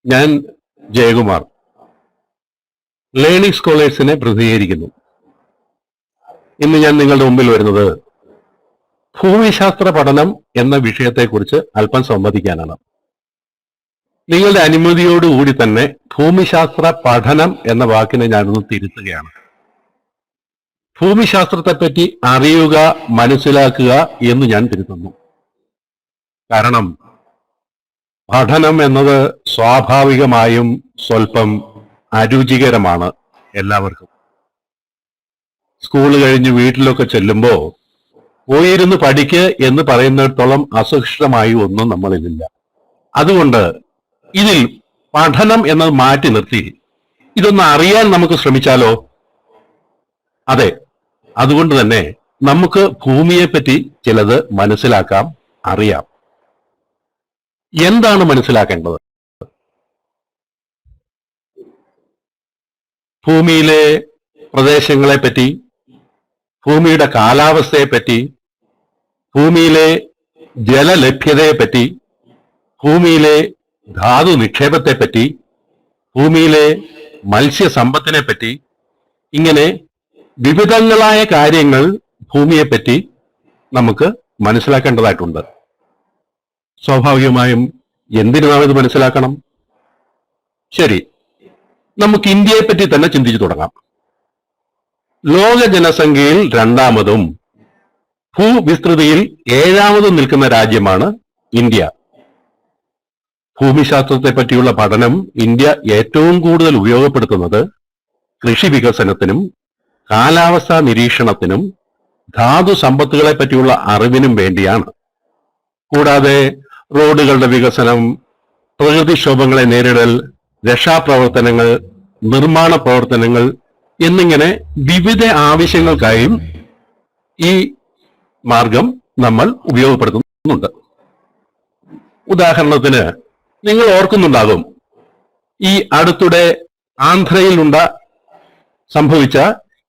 ഞാൻ ജയകുമാർ ലേണിംഗ് സ്കോളേഴ്സിനെ പ്രതിനിധീകരിക്കുന്നു. ഇന്ന് ഞാൻ നിങ്ങളുടെ മുമ്പിൽ വരുന്നത് ഭൂമിശാസ്ത്ര പഠനം എന്ന വിഷയത്തെക്കുറിച്ച് അല്പം സംവദിക്കാനാണ്. നിങ്ങളുടെ അനുമതിയോടുകൂടി തന്നെ ഭൂമിശാസ്ത്ര പഠനം എന്ന വാക്കിനെ ഞാനൊന്ന് തിരുത്തുകയാണ്. ഭൂമിശാസ്ത്രത്തെപ്പറ്റി അറിയുക, മനസ്സിലാക്കുക എന്ന് ഞാൻ തിരുത്തുന്നു. കാരണം പഠനം എന്നത് സ്വാഭാവികമായും സ്വല്പം അരുചികരമാണ് എല്ലാവർക്കും. സ്കൂൾ കഴിഞ്ഞ് വീട്ടിലൊക്കെ ചെല്ലുമ്പോൾ പോയിരുന്ന് പഠിക്ക് എന്ന് പറയുന്നിടത്തോളം അസുരക്ഷിതമായി ഒന്നും നമ്മളിലില്ല. അതുകൊണ്ട് ഇതിൽ പഠനം എന്നത് മാറ്റി നിർത്തി ഇതൊന്ന് അറിയാൻ നമുക്ക് ശ്രമിച്ചാലോ? അതെ, അതുകൊണ്ട് തന്നെ നമുക്ക് ഭൂമിയെപ്പറ്റി ചിലത് മനസ്സിലാക്കാം, അറിയാം. എന്താണ് മനസ്സിലാക്കേണ്ടത്? ഭൂമിയിലെ പ്രദേശങ്ങളെപ്പറ്റി, ഭൂമിയുടെ കാലാവസ്ഥയെപ്പറ്റി, ഭൂമിയിലെ ജലലഭ്യതയെപ്പറ്റി, ഭൂമിയിലെ ധാതു നിക്ഷേപത്തെപ്പറ്റി, ഭൂമിയിലെ മത്സ്യസമ്പത്തിനെപ്പറ്റി, ഇങ്ങനെ വിവിധങ്ങളായ കാര്യങ്ങൾ ഭൂമിയെപ്പറ്റി നമുക്ക് മനസ്സിലാക്കേണ്ടതായിട്ടുണ്ട്. സ്വാഭാവികമായും എന്തിനു നാം ഇത് മനസ്സിലാക്കണം? ശരി, നമുക്ക് ഇന്ത്യയെപ്പറ്റി തന്നെ ചിന്തിച്ചു തുടങ്ങാം. ലോക ജനസംഖ്യയിൽ രണ്ടാമതും ഭൂവിസ്തൃതിയിൽ ഏഴാമതും നിൽക്കുന്ന രാജ്യമാണ് ഇന്ത്യ. ഭൂമിശാസ്ത്രത്തെ പറ്റിയുള്ള പഠനം ഇന്ത്യ ഏറ്റവും കൂടുതൽ ഉപയോഗപ്പെടുത്തുന്നത് കൃഷി വികസനത്തിനും കാലാവസ്ഥാ നിരീക്ഷണത്തിനും ധാതു സമ്പത്തുകളെ പറ്റിയുള്ള അറിവിനും വേണ്ടിയാണ്. കൂടാതെ റോഡുകളുടെ വികസനം, പ്രകൃതിക്ഷോഭങ്ങളെ നേരിടൽ, രക്ഷാപ്രവർത്തനങ്ങൾ, നിർമ്മാണ പ്രവർത്തനങ്ങൾ എന്നിങ്ങനെ വിവിധ ആവശ്യങ്ങൾക്കായും ഈ മാർഗം നമ്മൾ ഉപയോഗപ്പെടുത്തുന്നുണ്ട്. ഉദാഹരണത്തിന് നിങ്ങൾ ഓർക്കുന്നുണ്ടാകും, ഈ അടുത്തിടെ ആന്ധ്രയിൽ സംഭവിച്ച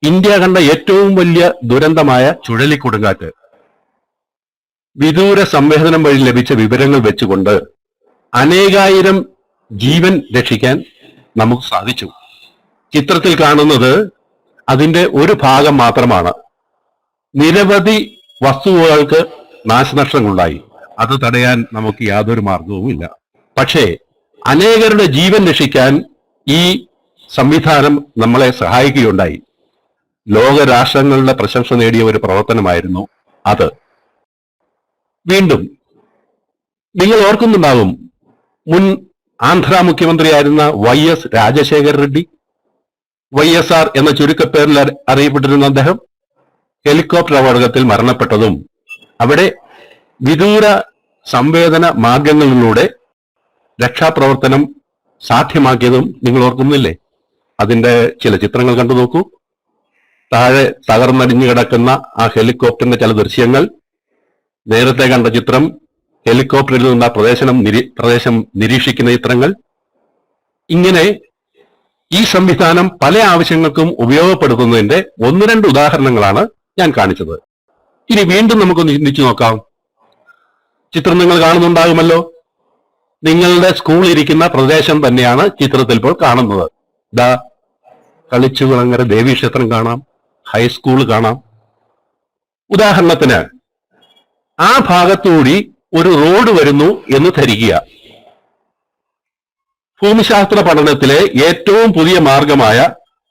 ഇന്ത്യ കണ്ട ഏറ്റവും വലിയ ദുരന്തമായ ചുഴലിക്കൊടുങ്കാറ്റ്. വിദൂര സംവേദനം വഴി ലഭിച്ച വിവരങ്ങൾ വെച്ചുകൊണ്ട് അനേകായിരം ജീവൻ രക്ഷിക്കാൻ നമുക്ക് സാധിച്ചു. ചിത്രത്തിൽ കാണുന്നത് അതിന്റെ ഒരു ഭാഗം മാത്രമാണ്. നിരവധി വസ്തുവകൾക്ക് നാശനഷ്ടങ്ങളുണ്ടായി. അത് തടയാൻ നമുക്ക് യാതൊരു മാർഗവുമില്ല. പക്ഷേ അനേകരുടെ ജീവൻ രക്ഷിക്കാൻ ഈ സംവിധാനം നമ്മളെ സഹായിക്കുകയുണ്ടായി. ലോകരാഷ്ട്രങ്ങളുടെ പ്രശംസ നേടിയ ഒരു പ്രവർത്തനമായിരുന്നു അത്. വീണ്ടും നിങ്ങൾ ഓർക്കുന്നുണ്ടാവും, മുൻ ആന്ധ്ര മുഖ്യമന്ത്രിയായിരുന്ന YS രാജശേഖർ റെഡ്ഡി, YSR എന്ന ചുരുക്കപ്പേരിൽ അറിയപ്പെട്ടിരുന്ന അദ്ദേഹം ഹെലികോപ്റ്റർ അപകടത്തിൽ മരണപ്പെട്ടതും അവിടെ വിദൂര സംവേദന മാർഗങ്ങളിലൂടെ രക്ഷാപ്രവർത്തനം സാധ്യമാക്കിയതും നിങ്ങൾ ഓർക്കുന്നില്ലേ? അതിന്റെ ചില ചിത്രങ്ങൾ കണ്ടു നോക്കൂ. താഴെ തകർന്നടിഞ്ഞു കിടക്കുന്ന ആ ഹെലികോപ്റ്ററിന്റെ ചില ദൃശ്യങ്ങൾ, നേരത്തെ കണ്ട ചിത്രം ഹെലികോപ്റ്ററിൽ നിന്ന് ആ പ്രദേശം നിരീക്ഷിക്കുന്ന ചിത്രങ്ങൾ. ഇങ്ങനെ ഈ സംവിധാനം പല ആവശ്യങ്ങൾക്കും ഉപയോഗപ്പെടുത്തുന്നതിന്റെ ഒന്ന് രണ്ട് ഉദാഹരണങ്ങളാണ് ഞാൻ കാണിച്ചത്. ഇനി വീണ്ടും നമുക്കൊന്ന് ചിന്തിച്ചു നോക്കാം. ചിത്രം നിങ്ങൾ കാണുന്നുണ്ടാകുമല്ലോ. നിങ്ങളുടെ സ്കൂൾ ഇരിക്കുന്ന പ്രദേശം തന്നെയാണ് ചിത്രത്തിൽ ഇപ്പോൾ കാണുന്നത്. ദാ കളിച്ചുകുളങ്ങര ദേവീക്ഷേത്രം കാണാം, ഹൈസ്കൂൾ കാണാം. ഉദാഹരണത്തിന് ആ ഭാഗത്തുകൂടി ഒരു റോഡ് വരുന്നു എന്ന് ധരിക്കുക. ഭൂമിശാസ്ത്ര പഠനത്തിലെ ഏറ്റവും പുതിയ മാർഗമായ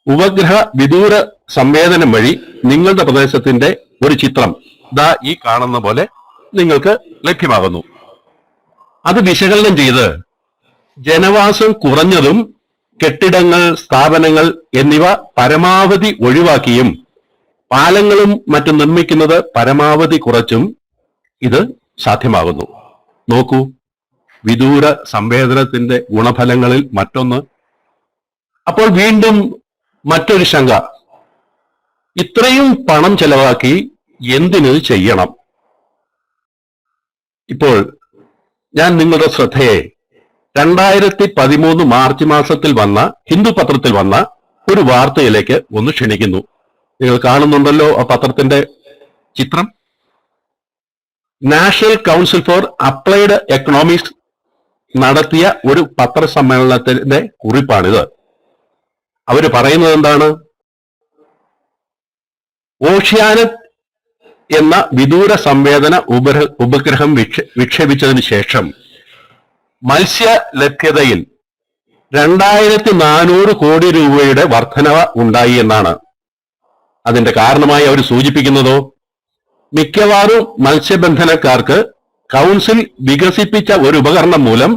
ഉപഗ്രഹ വിദൂര സംവേദനം വഴി നിങ്ങളുടെ പ്രദേശത്തിന്റെ ഒരു ചിത്രം ദാ ഈ കാണുന്ന പോലെ നിങ്ങൾക്ക് ലഭ്യമാകുന്നു. അത് വിശകലനം ചെയ്ത് ജനവാസം കുറഞ്ഞതും കെട്ടിടങ്ങൾ, സ്ഥാപനങ്ങൾ എന്നിവ പരമാവധി ഒഴിവാക്കിയും പാലങ്ങളും മറ്റും നിർമ്മിക്കുന്നത് പരമാവധി കുറച്ചും ഇത് സാധ്യമാകുന്നു. നോക്കൂ, വിദൂര സംവേദനത്തിന്റെ ഗുണഫലങ്ങളിൽ മറ്റൊന്ന്. അപ്പോൾ വീണ്ടും മറ്റൊരു ശങ്ക, ഇത്രയും പണം ചെലവാക്കി എന്തിനു ചെയ്യണം? ഇപ്പോൾ ഞാൻ നിങ്ങളുടെ ശ്രദ്ധയെ 2013 മാർച്ച് മാസത്തിൽ വന്ന ഹിന്ദു പത്രത്തിൽ വന്ന ഒരു വാർത്തയിലേക്ക് ഒന്ന് ക്ഷണിക്കുന്നു. നിങ്ങൾ കാണുന്നുണ്ടല്ലോ ആ പത്രത്തിന്റെ ചിത്രം. National council four applied economics നടത്തിയ ഒരു പത്രസമ്മേളനത്തിന്റെ കുറിപ്പാണിത്. അവര് പറയുന്നത് എന്താണ്? ഓഷ്യാനെറ്റ് എന്ന വിദൂര സംവേദന ഉപഗ്രഹം വിക്ഷേപിച്ചതിന് ശേഷം മത്സ്യ ലഭ്യതയിൽ 2400 കോടി രൂപയുടെ വർധനവ് ഉണ്ടായി എന്നാണ്. അതിന്റെ കാരണമായി അവർ സൂചിപ്പിക്കുന്നതോ, മിക്കവാറും മത്സ്യബന്ധനക്കാർക്ക് കൗൺസിൽ വികസിപ്പിച്ച ഒരു ഉപകരണം മൂലം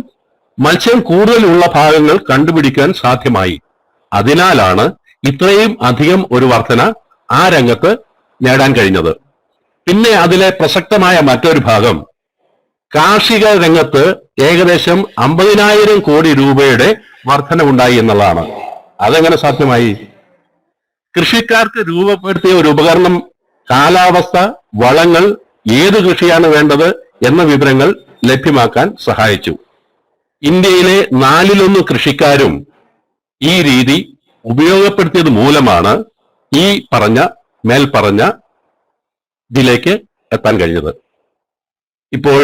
മത്സ്യം കൂടുതലുള്ള ഭാഗങ്ങൾ കണ്ടുപിടിക്കാൻ സാധ്യമായി. അതിനാലാണ് ഇത്രയും അധികം ഒരു വർധന ആ രംഗത്ത് നേടാൻ കഴിഞ്ഞത്. പിന്നെ അതിലെ പ്രസക്തമായ മറ്റൊരു ഭാഗം, കാർഷിക രംഗത്ത് ഏകദേശം 50,000 കോടി രൂപയുടെ വർധനവുണ്ടായി എന്നുള്ളതാണ്. അതെങ്ങനെ സാധ്യമായി? കൃഷിക്കാർക്ക് രൂപപ്പെടുത്തിയ ഒരു ഉപകരണം കാലാവസ്ഥ, വളങ്ങൾ, ഏത് കൃഷിയാണ് വേണ്ടത് എന്ന വിവരങ്ങൾ ലഭ്യമാക്കാൻ സഹായിച്ചു. ഇന്ത്യയിലെ 4/1 കൃഷിക്കാരും ഈ രീതി ഉപയോഗപ്പെടുത്തിയത് മൂലമാണ് ഈ മേൽപ്പറഞ്ഞ ഇതിലേക്ക് എത്താൻ കഴിഞ്ഞത്. ഇപ്പോൾ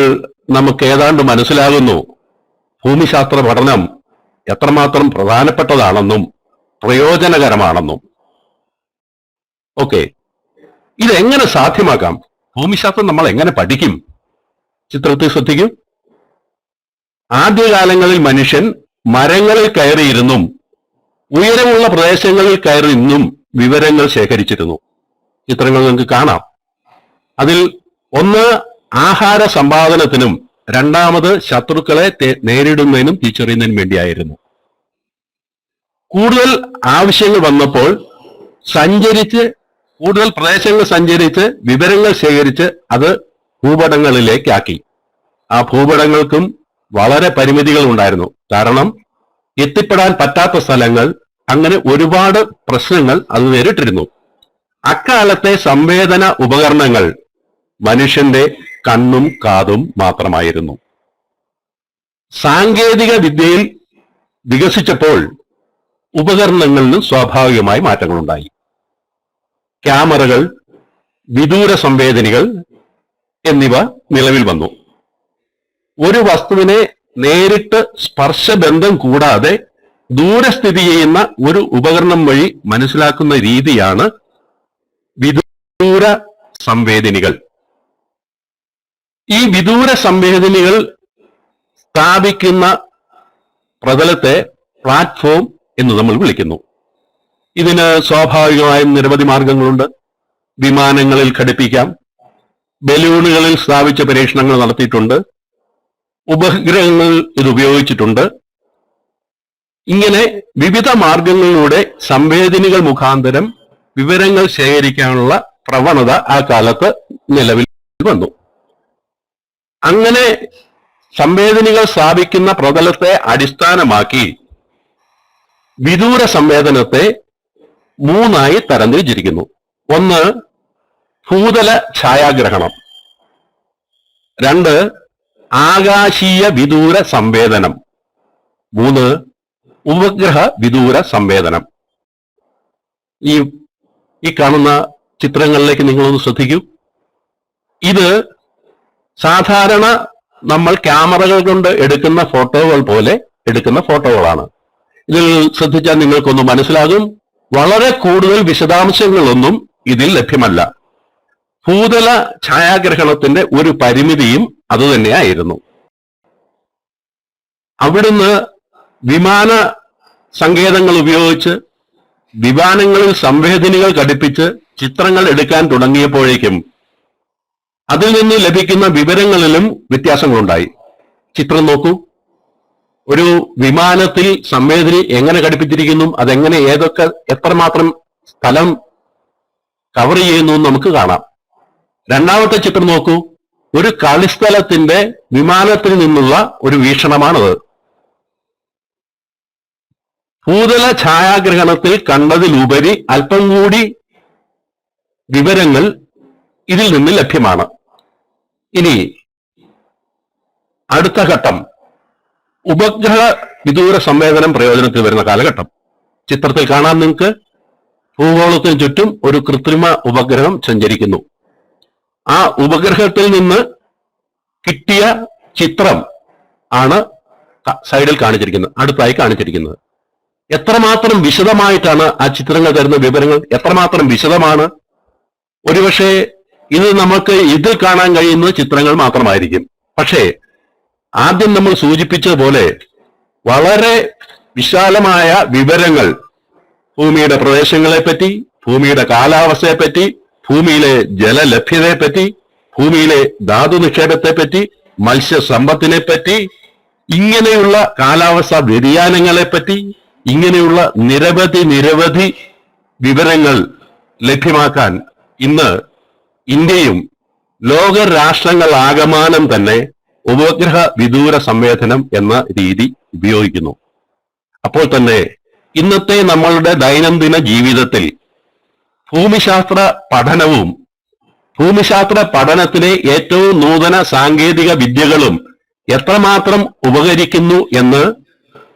നമുക്ക് ഏതാണ്ട് മനസ്സിലാകുന്നു ഭൂമിശാസ്ത്ര പഠനം എത്രമാത്രം പ്രധാനപ്പെട്ടതാണെന്നും പ്രയോജനകരമാണെന്നും. ഓക്കെ, ഇതെങ്ങനെ സാധ്യമാക്കാം? ഭൂമിശാസ്ത്രം നമ്മൾ എങ്ങനെ പഠിക്കും? ചിത്രത്തിൽ ശ്രദ്ധിക്കൂ. ആദ്യകാലങ്ങളിൽ മനുഷ്യൻ മരങ്ങളിൽ കയറിയിരുന്നും ഉയരമുള്ള പ്രദേശങ്ങളിൽ കയറി നിന്നും വിവരങ്ങൾ ശേഖരിച്ചിരുന്നു. ചിത്രങ്ങൾ നിങ്ങൾക്ക് കാണാം. അതിൽ ഒന്ന് ആഹാര സമ്പാദനത്തിനും രണ്ടാമത് ശത്രുക്കളെ നേരിടുന്നതിനും തിരിച്ചറിയുന്നതിനും വേണ്ടിയായിരുന്നു. കൂടുതൽ ആവശ്യങ്ങൾ വന്നപ്പോൾ കൂടുതൽ പ്രദേശങ്ങൾ സഞ്ചരിച്ച് വിവരങ്ങൾ ശേഖരിച്ച് അത് ഭൂപടങ്ങളിലേക്കാക്കി. ആ ഭൂപടങ്ങൾക്കും വളരെ പരിമിതികൾ ഉണ്ടായിരുന്നു. കാരണം എത്തിപ്പെടാൻ പറ്റാത്ത സ്ഥലങ്ങൾ, അങ്ങനെ ഒരുപാട് പ്രശ്നങ്ങൾ അത് നേരിട്ടിരുന്നു. അക്കാലത്തെ സംവേദന ഉപകരണങ്ങൾ മനുഷ്യന്റെ കണ്ണും കാതും മാത്രമായിരുന്നു. സാങ്കേതിക വിദ്യയിൽ വികസിച്ചപ്പോൾ ഉപകരണങ്ങളിലും സ്വാഭാവികമായി മാറ്റങ്ങളുണ്ടായി. ക്യാമറകൾ, വിദൂര സംവേദനികൾ എന്നിവ നിലവിൽ വന്നു. ഒരു വസ്തുവിനെ നേരിട്ട് സ്പർശബന്ധം കൂടാതെ ദൂരെ സ്ഥിതി ചെയ്യുന്ന ഒരു ഉപകരണം വഴി മനസ്സിലാക്കുന്ന രീതിയാണ് വിദൂര സംവേദനികൾ. ഈ വിദൂര സംവേദനികൾ സ്ഥാപിക്കുന്ന പ്രതലത്തെ പ്ലാറ്റ്ഫോം എന്ന് നമ്മൾ വിളിക്കുന്നു. ഇതിന് സ്വാഭാവികമായും നിരവധി മാർഗങ്ങളുണ്ട്. വിമാനങ്ങളിൽ ഘടിപ്പിക്കാം, ബലൂണുകളിൽ സ്ഥാപിച്ച പരീക്ഷണങ്ങൾ നടത്തിയിട്ടുണ്ട്, ഉപഗ്രഹങ്ങൾ ഇത് ഉപയോഗിച്ചിട്ടുണ്ട്. ഇങ്ങനെ വിവിധ മാർഗങ്ങളിലൂടെ സംവേദനികൾ മുഖാന്തരം വിവരങ്ങൾ ശേഖരിക്കാനുള്ള പ്രവണത ആ കാലത്ത് നിലവിൽ വന്നു. അങ്ങനെ സംവേദനികൾ സ്ഥാപിക്കുന്ന പ്രതലത്തെ അടിസ്ഥാനമാക്കി വിദൂര സംവേദനത്തെ 3 തരംതിരിച്ചിരിക്കുന്നു. ഒന്ന്, ഭൂതല ഛായാഗ്രഹണം. 2, ആകാശീയ വിദൂര സംവേദനം. 3, ഉപഗ്രഹ വിദൂര സംവേദനം. ഈ കാണുന്ന ചിത്രങ്ങളിലേക്ക് നിങ്ങളൊന്ന് ശ്രദ്ധിക്കൂ. ഇത് സാധാരണ നമ്മൾ ക്യാമറകൾ കൊണ്ട് എടുക്കുന്ന ഫോട്ടോകൾ പോലെ എടുക്കുന്ന ഫോട്ടോകളാണ്. ഇതിൽ ശ്രദ്ധിച്ചാൽ നിങ്ങൾക്കൊന്ന് മനസ്സിലാകും, വളരെ കൂടുതൽ വിശദാംശങ്ങളൊന്നും ഇതിൽ ലഭ്യമല്ല. ഭൂതല ഛായാഗ്രഹണത്തിന്റെ ഒരു പരിമിതിയും അതുതന്നെയായിരുന്നു. അവിടുന്ന് വിമാന സങ്കേതങ്ങൾ ഉപയോഗിച്ച് വിമാനങ്ങളിൽ സംവേദനികൾ ഘടിപ്പിച്ച് ചിത്രങ്ങൾ എടുക്കാൻ തുടങ്ങിയപ്പോഴേക്കും അതിൽ നിന്ന് ലഭിക്കുന്ന വിവരങ്ങളിലും വ്യത്യാസങ്ങളുണ്ടായി. ചിത്രം നോക്കൂ. ഒരു വിമാനത്തിൽ സംവേദനി എങ്ങനെ ഘടിപ്പിച്ചിരിക്കുന്നു, അതെങ്ങനെ എത്രമാത്രം സ്ഥലം കവർ ചെയ്യുന്നു നമുക്ക് കാണാം. രണ്ടാമത്തെ ചിത്രം നോക്കൂ. ഒരു കളിസ്ഥലത്തിന്റെ വിമാനത്തിൽ നിന്നുള്ള ഒരു വീക്ഷണമാണത്. ഭൂതല ഛായാഗ്രഹണത്തിൽ കണ്ടതിലുപരി അല്പം കൂടി വിവരങ്ങൾ ഇതിൽ നിന്ന് ലഭ്യമാണ്. ഇനി അടുത്ത ഘട്ടം ഉപഗ്രഹ വിദൂര സംവേദനം പ്രയോജനത്തിൽ വരുന്ന കാലഘട്ടം. ചിത്രത്തിൽ കാണാൻ നിങ്ങൾക്ക് ഭൂഗോളത്തിന് ചുറ്റും ഒരു കൃത്രിമ ഉപഗ്രഹം സഞ്ചരിക്കുന്നു. ആ ഉപഗ്രഹത്തിൽ നിന്ന് കിട്ടിയ ചിത്രം ആണ് സൈഡിൽ കാണിച്ചിരിക്കുന്നത്, അടുത്തായി കാണിച്ചിരിക്കുന്നത്. എത്രമാത്രം വിശദമായിട്ടാണ് ആ ചിത്രങ്ങൾ തരുന്ന വിവരങ്ങൾ, എത്രമാത്രം വിശദമാണ്. ഒരുപക്ഷെ ഇത് നമുക്ക് ഇതിൽ കാണാൻ കഴിയുന്ന ചിത്രങ്ങൾ മാത്രമായിരിക്കും. പക്ഷേ ആദ്യം നമ്മൾ സൂചിപ്പിച്ചതുപോലെ വളരെ വിശാലമായ വിവരങ്ങൾ ഭൂമിയുടെ പ്രദേശങ്ങളെപ്പറ്റി, ഭൂമിയുടെ കാലാവസ്ഥയെപ്പറ്റി, ഭൂമിയിലെ ജലലഭ്യതയെപ്പറ്റി, ഭൂമിയിലെ ധാതു നിക്ഷേപത്തെപ്പറ്റി, മത്സ്യസമ്പത്തിനെപ്പറ്റി, ഇങ്ങനെയുള്ള കാലാവസ്ഥാ വ്യതിയാനങ്ങളെപ്പറ്റി, ഇങ്ങനെയുള്ള നിരവധി വിവരങ്ങൾ ലഭ്യമാക്കാൻ ഇന്ന് ഇന്ത്യയും ലോകരാഷ്ട്രങ്ങളാകമാനം തന്നെ ഉപഗ്രഹ വിദൂര സംവേദനം എന്ന രീതി ഉപയോഗിക്കുന്നു. അപ്പോൾ തന്നെ ഇന്നത്തെ നമ്മളുടെ ദൈനംദിന ജീവിതത്തിൽ ഭൂമിശാസ്ത്ര പഠനവും ഭൂമിശാസ്ത്ര പഠനത്തിലെ ഏറ്റവും നൂതന സാങ്കേതിക വിദ്യകളും എത്രമാത്രം ഉപകരിക്കുന്നു എന്ന്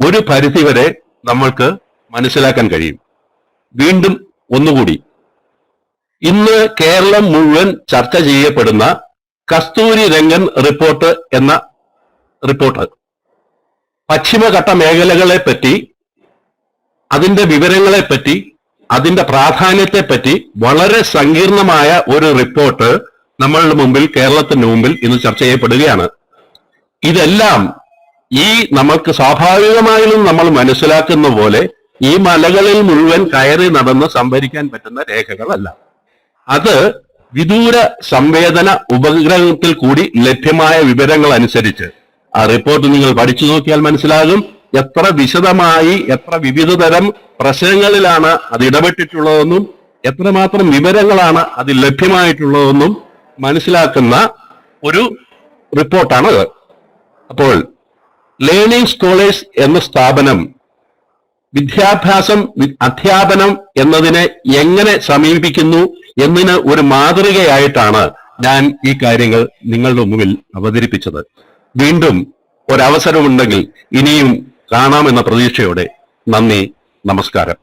ഒരു പരിധിവരെ നമ്മൾക്ക് മനസ്സിലാക്കാൻ കഴിയും. വീണ്ടും ഒന്നുകൂടി, ഇന്ന് കേരളം മുഴുവൻ ചർച്ച ചെയ്യപ്പെടുന്ന കസ്തൂരി രംഗൻ റിപ്പോർട്ട് എന്ന റിപ്പോർട്ട് പശ്ചിമഘട്ട മേഖലകളെപ്പറ്റി, അതിന്റെ വിവരങ്ങളെപ്പറ്റി, അതിന്റെ പ്രാധാന്യത്തെപ്പറ്റി വളരെ സങ്കീർണമായ ഒരു റിപ്പോർട്ട് നമ്മളുടെ മുമ്പിൽ, കേരളത്തിന് മുമ്പിൽ ഇന്ന് ചർച്ച ചെയ്യപ്പെടുകയാണ്. ഇതെല്ലാം ഈ നമ്മൾക്ക് സ്വാഭാവികമായും നമ്മൾ മനസ്സിലാക്കുന്ന പോലെ ഈ മലകളിൽ മുഴുവൻ കയറി നടന്ന് സംഭരിക്കാൻ പറ്റുന്ന രേഖകളല്ല. അത് വിദൂര സംവേദന ഉപഗ്രഹത്തിൽ കൂടി ലഭ്യമായ വിവരങ്ങൾ അനുസരിച്ച് ആ റിപ്പോർട്ട് നിങ്ങൾ പഠിച്ചു നോക്കിയാൽ മനസ്സിലാകും എത്ര വിശദമായി, എത്ര വിവിധതരം പ്രശ്നങ്ങളിലാണ് അത് ഇടപെട്ടിട്ടുള്ളതെന്നും എത്രമാത്രം വിവരങ്ങളാണ് അതിൽ ലഭ്യമായിട്ടുള്ളതെന്നും മനസ്സിലാക്കുന്ന ഒരു റിപ്പോർട്ടാണത്. അപ്പോൾ ലേണിംഗ് സ്കോളേഴ്സ് എന്ന സ്ഥാപനം വിദ്യാഭ്യാസം, അധ്യാപനം എന്നതിനെ എങ്ങനെ സമീപിക്കുന്നു എന്നതിന് ഒരു മാതൃകയായിട്ടാണ് ഞാൻ ഈ കാര്യങ്ങൾ നിങ്ങളുടെ മുമ്പിൽ അവതരിപ്പിച്ചത്. വീണ്ടും ഒരവസരമുണ്ടെങ്കിൽ ഇനിയും കാണാമെന്ന പ്രതീക്ഷയോടെ നന്ദി, നമസ്കാരം.